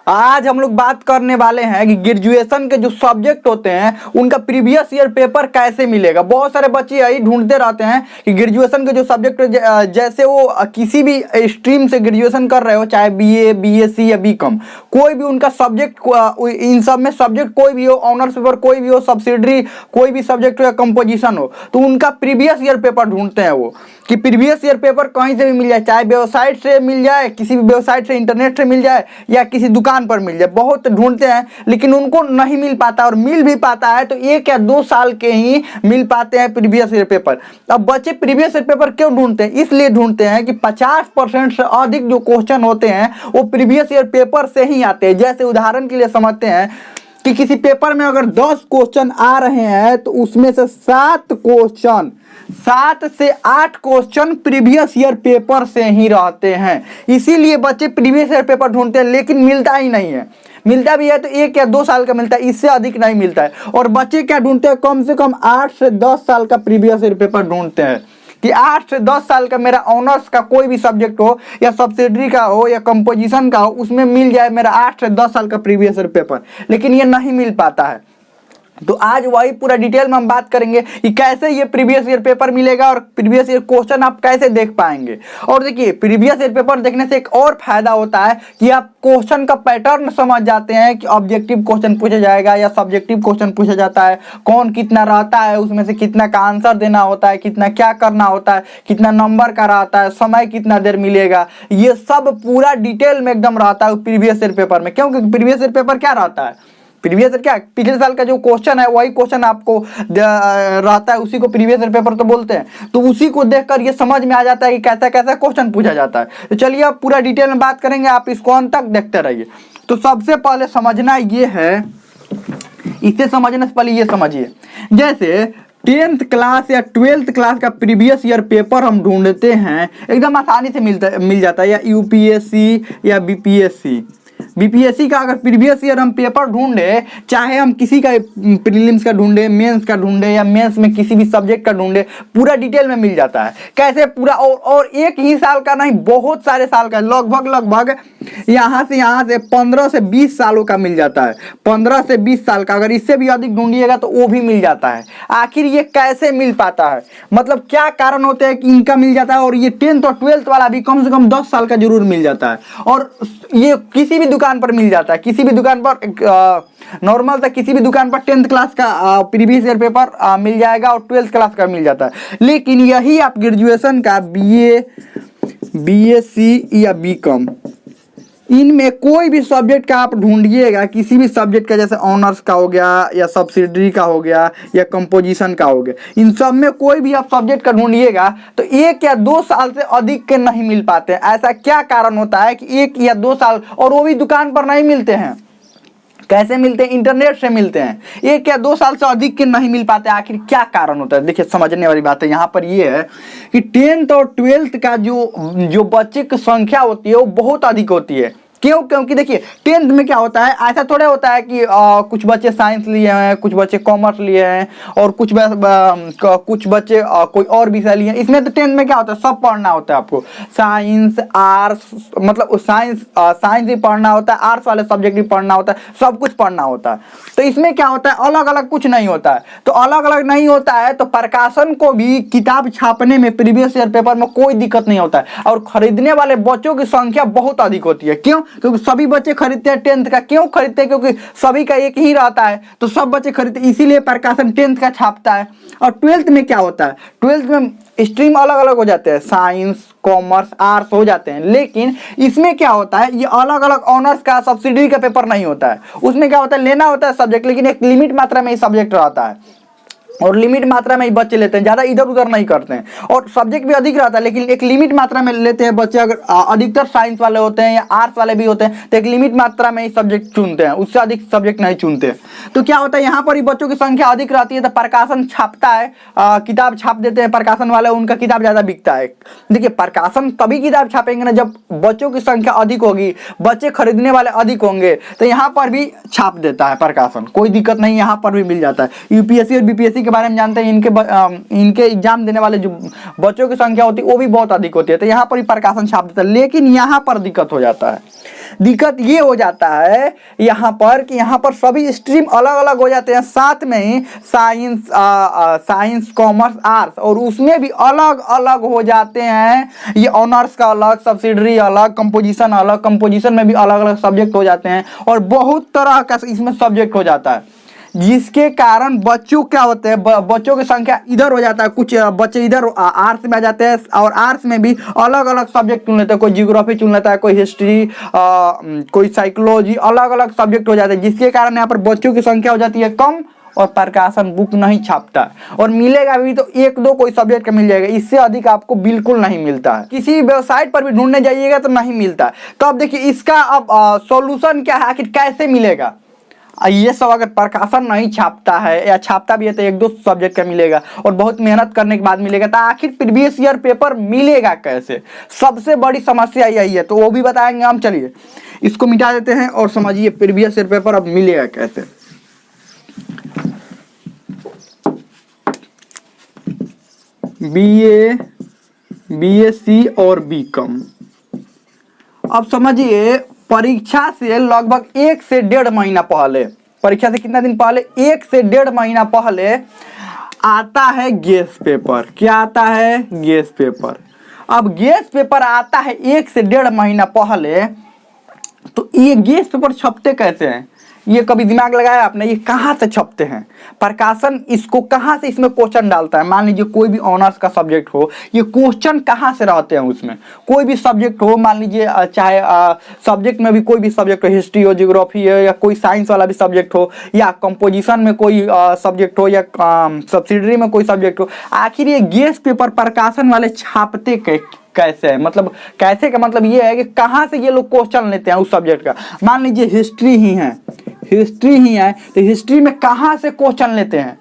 आज हम लोग बात करने वाले हैं कि ग्रेजुएशन के जो सब्जेक्ट होते हैं उनका प्रीवियस ईयर पेपर कैसे मिलेगा। बहुत सारे बच्चे यही ढूंढते रहते हैं कि ग्रेजुएशन के जो सब्जेक्ट जैसे वो किसी भी स्ट्रीम से ग्रेजुएशन कर रहे हो, चाहे बीए, बीएससी या बीकॉम, कोई भी उनका सब्जेक्ट, इन सब में सब्जेक्ट कोई भी हो, ऑनर्स पेपर कोई भी हो, सब्सिडरी कोई भी सब्जेक्ट हो या कंपोजिशन हो, तो उनका प्रीवियस ईयर पेपर ढूंढते हैं वो कि प्रीवियस ईयर पेपर कहीं से भी मिल जाए, चाहे वेबसाइट से मिल जाए, किसी भी वेबसाइट से, इंटरनेट से मिल जाए या किसी दुकान पर मिल जाए। बहुत ढूंढते हैं लेकिन उनको नहीं मिल पाता, और मिल भी पाता है तो 1 या 2 साल के ही मिल पाते हैं प्रीवियस ईयर पेपर। अब बच्चे प्रीवियस ईयर पेपर क्यों ढूंढते हैं? इसलिए ढूंढते हैं कि 50% से अधिक जो क्वेश्चन होते हैं वो प्रीवियस ईयर पेपर से ही आते हैं। जैसे उदाहरण के लिए समझते हैं कि किसी पेपर में अगर 10 क्वेश्चन आ रहे हैं तो उसमें से 7 से 8 क्वेश्चन प्रीवियस ईयर पेपर से ही रहते हैं। इसीलिए बच्चे प्रीवियस ईयर पेपर ढूंढते हैं, लेकिन मिलता ही नहीं है। मिलता भी है तो 1 या 2 साल का मिलता है, इससे अधिक नहीं मिलता है। और बच्चे क्या ढूंढते हैं? कम से कम 8 से 10 साल का प्रीवियस ईयर पेपर ढूंढते हैं कि 8 से 10 साल का मेरा ऑनर्स का कोई भी सब्जेक्ट हो, या सब्सिडरी का हो, या कंपोजिशन का हो, उसमें मिल जाए मेरा 8 से 10 साल का प्रीवियस ईयर पेपर, लेकिन ये नहीं मिल पाता है। तो आज वही पूरा डिटेल में हम बात करेंगे कि कैसे ये प्रीवियस ईयर पेपर मिलेगा और प्रीवियस ईयर क्वेश्चन आप कैसे देख पाएंगे। और देखिए, प्रीवियस ईयर पेपर देखने से एक और फायदा होता है कि आप क्वेश्चन का पैटर्न समझ जाते हैं कि ऑब्जेक्टिव क्वेश्चन पूछा जाएगा या सब्जेक्टिव क्वेश्चन पूछा जाता है, कौन कितना रहता है, उसमें से कितना का आंसर देना होता है, कितना क्या करना होता है, कितना नंबर का रहता है, समय कितना देर मिलेगा, ये सब पूरा डिटेल में एकदम रहता है प्रीवियस ईयर पेपर में। क्योंकि प्रीवियस ईयर पेपर क्या रहता है? प्रीवियस ईयर क्या, पिछले साल का जो क्वेश्चन है वही क्वेश्चन आपको रहता है, उसी को प्रीवियस ईयर पेपर तो बोलते हैं। तो उसी को देखकर ये समझ में आ जाता है कि कैसा कैसा क्वेश्चन पूछा जाता है। तो चलिए अब पूरा डिटेल में बात करेंगे, आप इसको अंत तक देखते रहिए। तो सबसे पहले समझना ये है, इसे समझने से पहले ये समझिए, जैसे 10th क्लास या 12th क्लास का प्रीवियस ईयर पेपर हम ढूंढते हैं, एकदम आसानी से मिल जाता है, या यूपीएससी या बीपीएससी का अगर प्रीवियस ईयर हम पेपर ढूंढे, चाहे हम किसी का प्रीलिम्स का ढूंढे, मेंस का ढूंढे, या मेंस में किसी भी सब्जेक्ट का ढूंढे, पूरा डिटेल में मिल जाता है। कैसे पूरा? और एक ही साल का नहीं, बहुत सारे साल का, लगभग यहाँ से 15 से 20 सालों का मिल जाता है। 15 से 20 साल का, अगर इससे भी अधिक ढूंढिएगा तो वो भी मिल जाता है। आखिर ये कैसे मिल पाता है, मतलब क्या कारण होते हैं कि इनका मिल जाता है? और ये 10th और 12th वाला भी कम से कम 10 साल का जरूर मिल जाता है, और ये किसी भी दुकान पर मिल जाता है। किसी भी दुकान पर नॉर्मल था, किसी भी दुकान पर 10th क्लास का प्रीवियस ईयर पेपर मिल जाएगा और 12th क्लास का मिल जाता है। लेकिन यही आप ग्रेजुएशन का बीए, बीएससी या बीकॉम, इनमें कोई भी सब्जेक्ट का आप ढूंढिएगा, किसी भी सब्जेक्ट का, जैसे ऑनर्स का हो गया, या सब्सिडरी का हो गया, या कंपोजिशन का हो गया, इन सब में कोई भी आप सब्जेक्ट का ढूंढिएगा तो 1 या 2 साल से अधिक के नहीं मिल पाते। ऐसा क्या कारण होता है कि 1 या 2 साल, और वो भी दुकान पर नहीं मिलते हैं? कैसे मिलते हैं? इंटरनेट से मिलते हैं। 1 या 2 साल से अधिक के नहीं मिल पाते। आखिर क्या कारण होता है? देखिए, समझने वाली बात है यहाँ पर ये है कि 10th और 12th का जो बच्चे की संख्या होती है वो बहुत अधिक होती है। क्यों? क्योंकि देखिए, 10th में क्या होता है, ऐसा थोड़ा होता है कि कुछ बच्चे साइंस लिए हैं, कुछ बच्चे कॉमर्स लिए हैं, और कुछ बच्चे कोई और विषय लिए हैं। इसमें तो 10th में क्या होता है, सब पढ़ना होता है आपको, साइंस, आर्ट्स, मतलब साइंस भी पढ़ना होता है, आर्ट्स वाले सब्जेक्ट भी पढ़ना होता है, सब कुछ पढ़ना होता है। तो इसमें क्या होता है, अलग अलग कुछ नहीं होता है। तो अलग अलग नहीं होता है तो प्रकाशन को भी किताब छापने में प्रीवियस ईयर पेपर में कोई दिक्कत नहीं होता है, और खरीदने वाले बच्चों की संख्या बहुत अधिक होती है। क्यों? क्योंकि सभी बच्चे खरीदते हैं 10th का। क्यों खरीदते हैं? क्योंकि सभी का एक ही रहता है, तो सब बच्चे खरीदते हैं, इसीलिए प्रकाशन 10th का छापता है। और 12th में क्या होता है, 12th में स्ट्रीम अलग अलग हो जाते हैं, साइंस, कॉमर्स, आर्ट्स हो जाते हैं। लेकिन इसमें क्या होता है, ये अलग अलग ऑनर्स का, सब्सिडरी का पेपर नहीं होता है। उसमें क्या होता है, लेना होता है सब्जेक्ट, लेकिन एक लिमिट मात्रा में ही सब्जेक्ट रहता है, और लिमिट मात्रा में ही बच्चे लेते हैं, ज़्यादा इधर उधर नहीं करते हैं। और सब्जेक्ट भी अधिक रहता है, लेकिन एक लिमिट मात्रा में लेते हैं बच्चे। अगर अधिकतर साइंस वाले होते हैं या आर्ट्स वाले भी होते हैं तो एक लिमिट मात्रा में ही सब्जेक्ट चुनते हैं, उससे अधिक सब्जेक्ट नहीं चुनते। तो क्या होता है, यहाँ पर ही बच्चों की संख्या अधिक रहती है तो प्रकाशन छापता है, किताब छाप देते हैं प्रकाशन वाले, उनका किताब ज़्यादा बिकता है। देखिए, प्रकाशन तभी किताब छापेंगे ना जब बच्चों की संख्या अधिक होगी, बच्चे खरीदने वाले अधिक होंगे, तो यहाँ पर भी छाप देता है प्रकाशन, कोई दिक्कत नहीं, यहाँ पर भी मिल जाता है। यूपीएससी और बीपीएससी के बारे में जानते हैं, इनके एग्जाम देने वाले जो बच्चों की संख्या होती है वो भी बहुत अधिक होती है, तो यहाँ पर ही प्रकाशन छाप देता है। लेकिन यहाँ पर दिक्कत हो जाता है, दिक्कत ये हो जाता है यहाँ पर कि यहाँ पर सभी स्ट्रीम अलग अलग हो जाते हैं, साथ में ही साइंस कॉमर्स आर्ट्स, और उसमें भी अलग अलग हो जाते हैं। ये ऑनर्स का अलग, सब्सिडरी अलग, कंपोजिशन अलग, कंपोजिशन में भी अलग अलग सब्जेक्ट हो जाते हैं और बहुत तरह का इसमें सब्जेक्ट हो जाता है, जिसके कारण बच्चों क्या होते हैं, बच्चों की संख्या इधर हो जाता है, कुछ बच्चे इधर आर्ट्स में आ जाते हैं और आर्ट्स में भी अलग अलग सब्जेक्ट चुन लेते हैं, कोई जियोग्राफी चुन लेता है, कोई हिस्ट्री, कोई साइकोलॉजी, अलग अलग सब्जेक्ट हो जाते हैं, जिसके कारण यहाँ पर बच्चों की संख्या हो जाती है कम और प्रकाशन बुक नहीं छापता। और मिलेगा भी तो एक दो कोई सब्जेक्ट का मिल जाएगा, इससे अधिक आपको बिल्कुल नहीं मिलता है। किसी वेबसाइट पर भी ढूंढने जाइएगा तो नहीं मिलता। तो अब देखिए इसका अब सॉल्यूशन क्या है, आखिर कैसे मिलेगा। ये सब अगर प्रकाशन नहीं छापता है या छापता भी है तो एक दो सब्जेक्ट का मिलेगा और बहुत मेहनत करने के बाद मिलेगा, तो आखिर प्रीवियस ईयर पेपर मिलेगा कैसे, सबसे बड़ी समस्या यही है। तो वो भी बताएंगे हम। चलिए इसको मिटा देते हैं और समझिए प्रीवियस ईयर पेपर अब मिलेगा कैसे। BA, BSc और BCom। अब समझिए परीक्षा से लगभग 1 से 1.5 महीना पहले, परीक्षा से कितना दिन पहले, 1 से 1.5 महीना पहले आता है गेस पेपर। क्या आता है? Guess paper. अब गेस पेपर आता है 1 से 1.5 महीना पहले, तो ये गेस पेपर छपते कैसे हैं, ये कभी दिमाग लगाया आपने? ये कहाँ से छपते हैं, प्रकाशन इसको कहाँ से इसमें क्वेश्चन डालता है। मान लीजिए कोई भी ऑनर्स का सब्जेक्ट हो, ये क्वेश्चन कहाँ से रहते हैं उसमें, कोई भी सब्जेक्ट हो, मान लीजिए चाहे सब्जेक्ट में भी कोई भी सब्जेक्ट हो, हिस्ट्री हो, जियोग्राफी हो, या कोई साइंस वाला भी सब्जेक्ट हो, या कंपोजिशन में कोई सब्जेक्ट हो, या सब्सिडरी में कोई सब्जेक्ट हो, आखिर ये गेस पेपर प्रकाशन वाले छापते कैसे है, मतलब कैसे का मतलब ये है कि कहाँ से ये लोग क्वेश्चन लेते हैं उस सब्जेक्ट का। मान लीजिए हिस्ट्री ही है, तो हिस्ट्री में कहाँ से क्वेश्चन लेते हैं,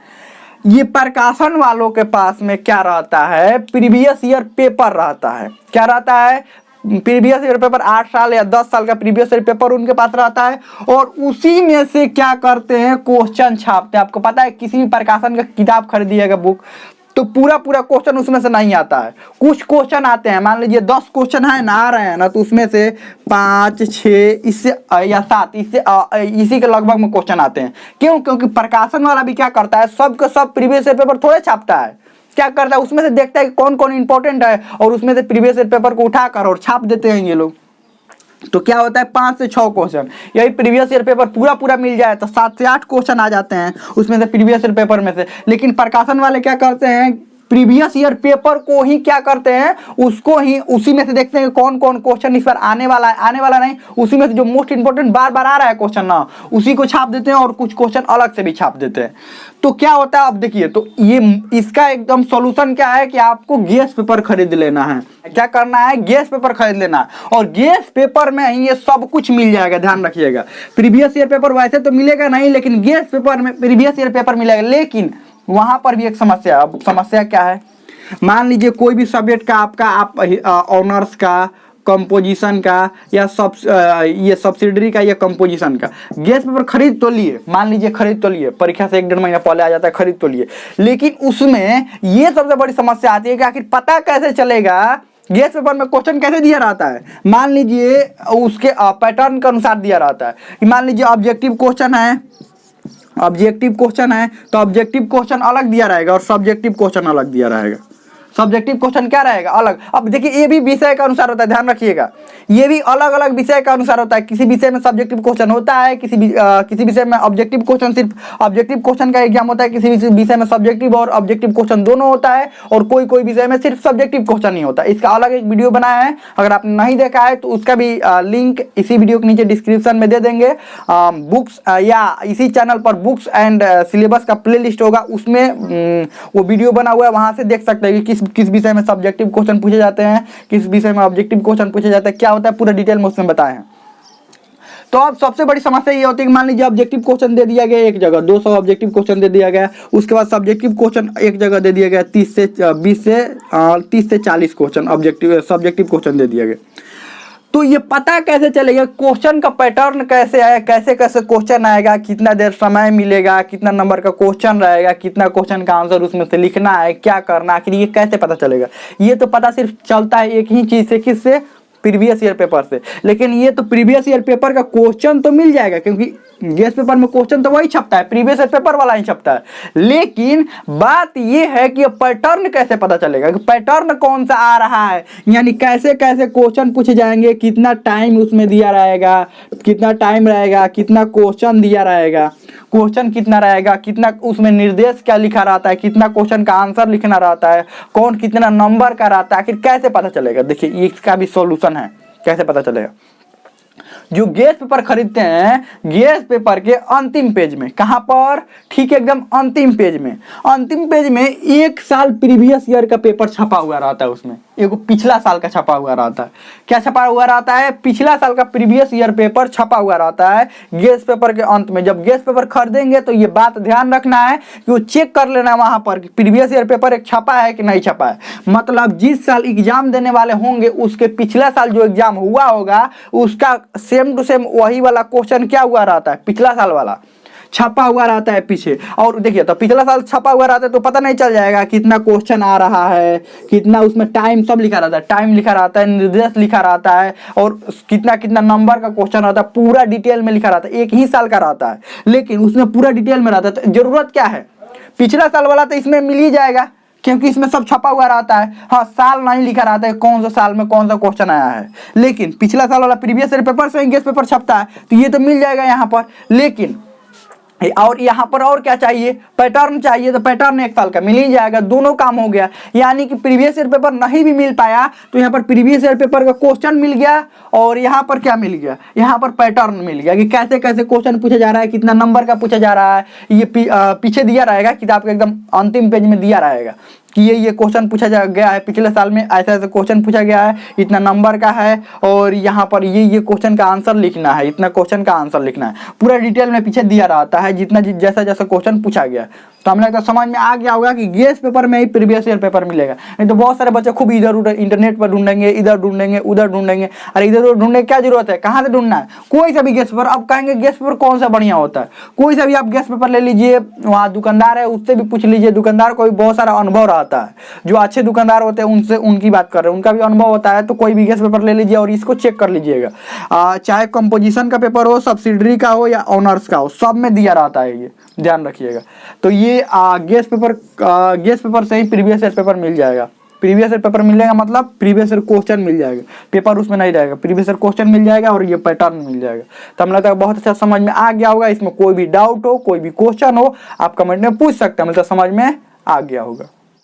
ये प्रकाशन वालों के पास में क्या रहता है, प्रीवियस ईयर पेपर रहता है। क्या रहता है? प्रीवियस ईयर पेपर, 8 साल या 10 साल का प्रीवियस ईयर पेपर उनके पास रहता है और उसी में से क्या करते हैं, क्वेश्चन छापते हैं। आपको पता है किसी भी प्रकाशन का किताब खरीदिएगा, बुक, तो पूरा क्वेश्चन उसमें से नहीं आता है, कुछ क्वेश्चन आते हैं। मान लीजिए 10 क्वेश्चन है ना, आ रहे हैं ना, तो उसमें से 5, 6 इससे या 7 इससे इसी के लगभग में क्वेश्चन आते हैं। क्यों? क्योंकि प्रकाशन वाला भी क्या करता है, सब का सब प्रीवियस ईयर पेपर थोड़े छापता है। क्या करता है, उसमें से देखता है कि कौन कौन इंपॉर्टेंट है और उसमें से प्रीवियस ईयर पेपर को उठाकर और छाप देते हैं ये लोग। तो क्या होता है, 5 से 6 क्वेश्चन, यही प्रीवियस ईयर पेपर पूरा मिल जाए तो 7 से 8 क्वेश्चन आ जाते हैं उसमें से, प्रीवियस ईयर पेपर में से। लेकिन प्रकाशन वाले क्या करते हैं, प्रीवियस ईयर पेपर को ही क्या करते हैं, उसको ही उसी में से देखते हैं कौन कौन क्वेश्चन इस बार आने वाला है, आने वाला नहीं, उसी में से जो मोस्ट इंपोर्टेंट बार बार आ रहा है क्वेश्चन ना, उसी को छाप देते हैं और कुछ क्वेश्चन अलग से भी छाप देते हैं। तो क्या होता है, अब देखिए, तो ये इसका एकदम सॉल्यूशन क्या है कि आपको गेस पेपर खरीद लेना है। क्या करना है, गेस पेपर खरीद लेना है और गेस पेपर में ही ये सब कुछ मिल जाएगा। ध्यान रखिएगा, प्रीवियस ईयर पेपर वैसे तो मिलेगा नहीं, लेकिन गेस पेपर में प्रीवियस ईयर पेपर मिलेगा। लेकिन वहां पर भी एक समस्या। अब समस्या क्या है, मान लीजिए कोई भी सब्जेक्ट का आपका, आप ऑनर्स का, कंपोजिशन का, या ये सब्सिडरी का या कंपोजिशन का गेस पेपर खरीद तो लिए, मान लीजिए खरीद तो लिए, परीक्षा से 1-1.5 महीना पहले आ जाता है, खरीद तो लिए, लेकिन उसमें ये सबसे बड़ी समस्या आती है कि आखिर पता कैसे चलेगा गेस पेपर में क्वेश्चन कैसे दिया रहता है। मान लीजिए उसके पैटर्न के अनुसार दिया रहता है। मान लीजिए ऑब्जेक्टिव क्वेश्चन है, तो ऑब्जेक्टिव क्वेश्चन अलग दिया रहेगा और सब्जेक्टिव क्वेश्चन अलग दिया रहेगा। सब्जेक्टिव क्वेश्चन क्या रहेगा, अलग। अब देखिए ये भी विषय के अनुसार होता है, ध्यान रखिएगा, ये भी अलग अलग विषय के अनुसार होता है। किसी विषय में सब्जेक्टिव क्वेश्चन होता है, किसी विषय में ऑब्जेक्टिव क्वेश्चन, सिर्फ ऑब्जेक्टिव क्वेश्चन का एग्जाम होता है, किसी विषय में सब्जेक्टिव और ऑब्जेक्टिव क्वेश्चन दोनों होता है, और कोई विषय में सिर्फ सब्जेक्टिव क्वेश्चन ही होता है। इसका अलग एक वीडियो बनाया है, अगर आपने नहीं देखा है तो उसका भी लिंक इसी वीडियो के नीचे डिस्क्रिप्शन में दे देंगे। बुक्स या इसी चैनल पर बुक्स एंड सिलेबस का प्ले लिस्ट होगा, उसमें वो वीडियो बना हुआ है, वहां से देख सकते हैं कि किस विषय में सब्जेक्टिव क्वेश्चन पूछे जाते हैं, किस विषय में ऑब्जेक्टिव क्वेश्चन पूछे जाते हैं, क्या होता है, पूरा डिटेल में उसमें बताए हैं। तो अब सबसे बड़ी समस्या ये होती है कि मान लीजिए ऑब्जेक्टिव क्वेश्चन दे दिया गया एक जगह, 200 ऑब्जेक्टिव क्वेश्चन दे दिया गया, उसके बाद सब्जेक्टिव क्वेश्चन एक जगह दे दिया गया, 30 से 40 क्वेश्चन सब्जेक्टिव क्वेश्चन दे दिया गया। तो ये पता कैसे चलेगा, क्वेश्चन का पैटर्न कैसे है, कैसे कैसे क्वेश्चन आएगा, कितना देर समय मिलेगा, कितना नंबर का क्वेश्चन रहेगा, कितना क्वेश्चन का आंसर उसमें से लिखना है, क्या करना, आखिर ये कैसे पता चलेगा। ये तो पता सिर्फ चलता है एक ही चीज से, किससे, प्रीवियस ईयर पेपर से। लेकिन ये तो प्रीवियस ईयर पेपर का क्वेश्चन तो मिल जाएगा, क्योंकि गेस्ट पेपर में क्वेश्चन तो वही छपता है, प्रीवियस ईयर पेपर वाला ही छपता है। लेकिन बात ये है कि पैटर्न कैसे पता चलेगा कि पैटर्न कौन सा आ रहा है, यानी कैसे कैसे क्वेश्चन पूछे जाएंगे, कितना टाइम उसमें दिया रहेगा, कितना टाइम रहेगा, कितना क्वेश्चन दिया रहेगा, क्वेश्चन कितना रहेगा, कितना उसमें निर्देश क्या लिखा रहता है, कितना क्वेश्चन का आंसर लिखना रहता है, कौन कितना नंबर का रहता है, आखिर कैसे पता चलेगा। देखिए इसका भी सॉल्यूशन है, कैसे पता चलेगा। जो गेस्ट पेपर खरीदते हैं, गेस्ट पेपर के अंतिम पेज में, कहां पर, ठीक है एकदम अंतिम पेज में, अंतिम पेज में 1 साल प्रीवियस ईयर का पेपर छपा हुआ रहता है, उसमें एगो पिछला साल का छपा हुआ रहता है। क्या छपा हुआ रहता है, पिछला साल का प्रीवियस ईयर पेपर छपा हुआ रहता है गेस्ट पेपर के अंत में। जब गेस्ट पेपर खरीदेंगे तो ये बात ध्यान रखना है कि वो चेक कर लेना वहां पर कि प्रीवियस ईयर पेपर एक छपा है कि नहीं छपा है। मतलब जिस साल एग्जाम देने वाले होंगे उसके पिछला साल जो एग्जाम हुआ होगा उसका सेम टू सेम वही वाला क्वेश्चन क्या हुआ रहता है, पिछला साल वाला छपा हुआ रहता है पीछे। और देखिए तो पिछला साल छपा हुआ रहता है तो पता नहीं चल जाएगा कितना क्वेश्चन आ रहा है, कितना उसमें टाइम सब लिखा रहता है, टाइम लिखा रहता है, निर्देश लिखा रहता है, और कितना कितना नंबर का क्वेश्चन रहता है, पूरा डिटेल में लिखा रहता है। एक ही साल का रहता है लेकिन उसमें पूरा डिटेल में रहता है। तो जरूरत क्या है, पिछला साल वाला तो इसमें मिल ही जाएगा क्योंकि इसमें सब छपा हुआ रहता है। हाँ, साल नहीं लिखा रहता है कौन सा साल में कौन सा क्वेश्चन आया है, लेकिन पिछला साल वाला प्रीवियस ईयर पेपर से गेस्ट पेपर छपता है तो ये तो मिल जाएगा यहाँ पर। लेकिन और यहाँ पर और क्या चाहिए, पैटर्न चाहिए, तो पैटर्न 1 साल का मिल ही जाएगा, दोनों काम हो गया। यानी कि प्रीवियस ईयर पेपर नहीं भी मिल पाया तो यहाँ पर प्रीवियस ईयर पेपर का क्वेश्चन मिल गया, और यहाँ पर क्या मिल गया, यहाँ पर पैटर्न मिल गया कि कैसे कैसे क्वेश्चन पूछा जा रहा है, कितना नंबर का पूछा जा रहा है। ये पीछे दिया रहेगा किताब के एकदम अंतिम पेज में दिया रहेगा कि ये क्वेश्चन पूछा गया है, पिछले साल में ऐसा ऐसा क्वेश्चन पूछा गया है, इतना नंबर का है, और यहाँ पर ये क्वेश्चन का आंसर लिखना है, इतना क्वेश्चन का आंसर लिखना है, पूरा डिटेल में पीछे दिया रहता है जितना जैसा जैसा क्वेश्चन पूछा गया। तो हमें लगता है समझ में आ गया होगा कि गेस्ट पेपर में ही प्रीवियस ईयर पेपर मिलेगा। नहीं तो बहुत सारे बच्चे खूब इधर उधर इंटरनेट पर ढूंढेंगे, इधर ढूंढेंगे, उधर ढूंढेंगे। अरे इधर उधर ढूंढने की क्या जरूरत है, कहाँ से ढूंढना है, कोई सा भी गेस्ट पेपर। अब कहेंगे गेस्ट पेपर कौन सा बढ़िया होता है, कोई सा भी आप गेस्ट पेपर ले लीजिए, वहाँ दुकानदार है उससे भी पूछ लीजिए, दुकानदार को भी बहुत सारा अनुभव रहता है, जो अच्छे दुकानदार होते हैं उनसे उनकी बात कर रहे हैं, उनका भी अनुभव होता है। तो कोई भी गेस्ट पेपर ले लीजिए और इसको चेक कर लीजिएगा, चाहे कंपोजिशन का पेपर हो, सब्सिडरी का हो या ऑनर्स का हो, सब में दिया रहता है, ये ध्यान रखिएगा। तो ये गेस्ट पेपर से ही प्रीवियस ईयर पेपर मिल जाएगा। प्रीवियस ईयर पेपर मिल जाएगा मतलब प्रीवियस ईयर क्वेश्चन मिल जाएगा, पेपर उसमें नहीं रहेगा, प्रीवियस ईयर क्वेश्चन मिल जाएगा और ये पैटर्न मिल जाएगा। तो हम लगता है बहुत अच्छा समझ में आ गया होगा। इसमें कोई भी डाउट हो, कोई भी क्वेश्चन हो, आप कमेंट में पूछ सकते हैं, मतलब समझ में आ गया होगा।